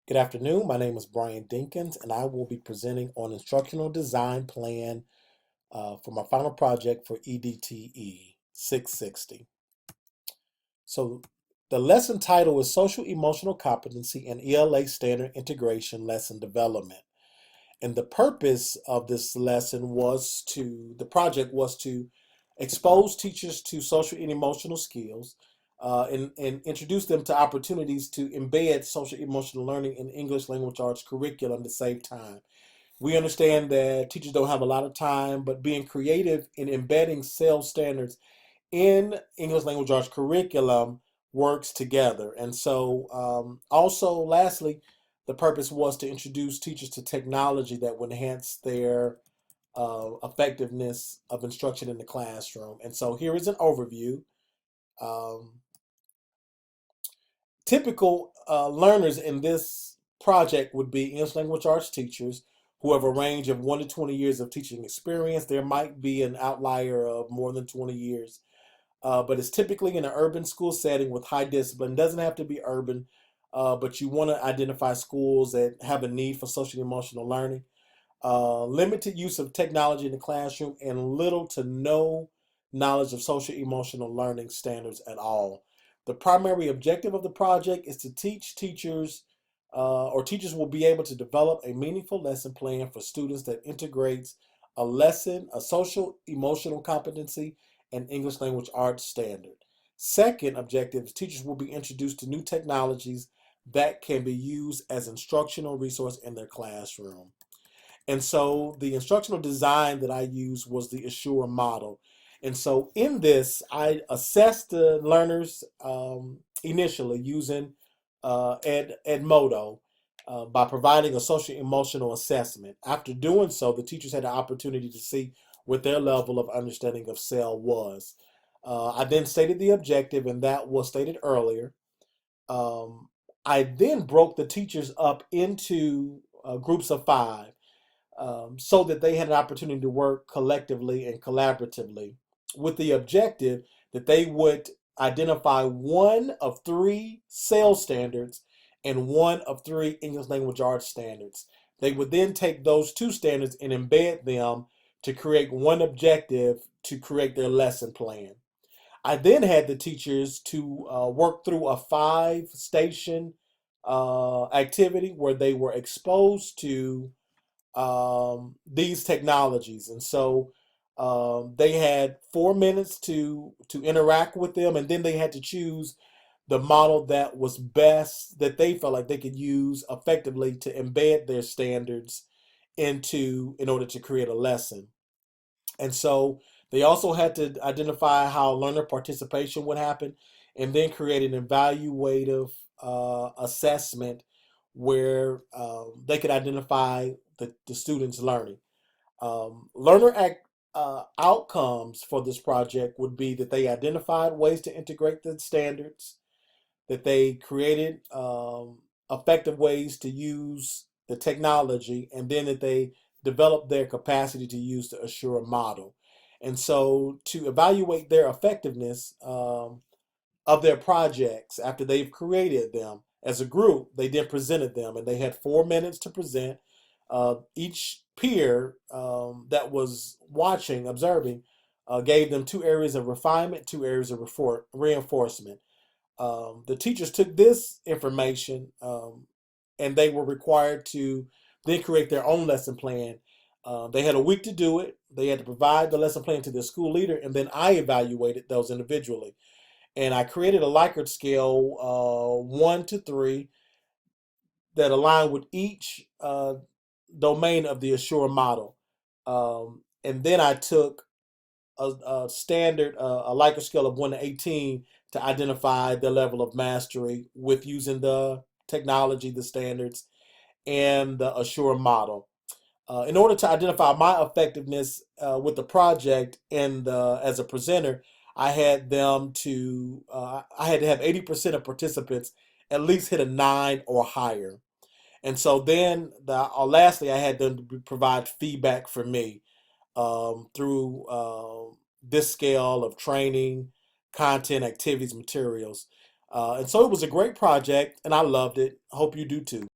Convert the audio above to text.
Good afternoon. My name is Brian Dinkins, and I will be presenting on instructional design plan for my final project for EDTE 660. So the lesson title is Social Emotional Competency and ELA Standard Integration Lesson Development. And the purpose of this lesson the project was to expose teachers to social and emotional skills and introduce them to opportunities to embed social emotional learning in English language arts curriculum to save time. We understand that teachers don't have a lot of time, but being creative in embedding SEL standards in English language arts curriculum works together. And so, also, lastly, the purpose was to introduce teachers to technology that would enhance their effectiveness of instruction in the classroom. And so, here is an overview. Um, Typical learners in this project would be English language arts teachers who have a range of 1 to 20 years of teaching experience. There might be an outlier of more than 20 years, but it's typically in an urban school setting with high discipline. It doesn't have to be urban, but you want to identify schools that have a need for social and emotional learning. Limited use of technology in the classroom, and little to no knowledge of social emotional learning standards at all. The primary objective of the project is to teach teachers, or teachers will be able to develop a meaningful lesson plan for students that integrates a social emotional competency, and English language arts standard. Second objective is teachers will be introduced to new technologies that can be used as instructional resource in their classroom. And so the instructional design that I used was the Assure model. And so in this, assessed the learners initially using Edmodo by providing a social emotional assessment. After doing so, the teachers had the opportunity to see what their level of understanding of SEL was. I then stated the objective, and that was stated earlier. Um, I then broke the teachers up into groups of five so that they had an opportunity to work collectively and collaboratively with the objective that they would identify one of three SEL standards and one of three English language arts standards. They would then take those two standards and embed them to create one objective to create their lesson plan. I then had the teachers to work through a 5 station activity where they were exposed to these technologies. And so they had 4 minutes to interact with them, and then they had to choose the model that was best that they felt like they could use effectively to embed their standards in order to create a lesson. And so they also had to identify how learner participation would happen and then create an evaluative assessment where they could identify the students' learning. Outcomes for this project would be that they identified ways to integrate the standards, that they created effective ways to use the technology, and then that they developed their capacity to use the Assure model. And so, to evaluate their effectiveness of their projects after they've created them as a group, they then presented them, and they had 4 minutes to present. Each peer that was watching, observing, gave them 2 areas of refinement, 2 areas of reinforcement. The teachers took this information and they were required to then create their own lesson plan. They had a week to do it. They had to provide the lesson plan to their school leader, and then I evaluated those individually. And I created a Likert scale 1 to 3 that aligned with each domain of the Assure model. And then I took a standard, a Likert scale of 1 to 18 to identify the level of mastery with using the technology, the standards, and the Assure model. In order to identify my effectiveness with the project and as a presenter, I had to have 80% of participants at least hit a 9 or higher. And so then, lastly, I had them to provide feedback for me through this scale of training, content, activities, materials. And so it was a great project, and I loved it. Hope you do too.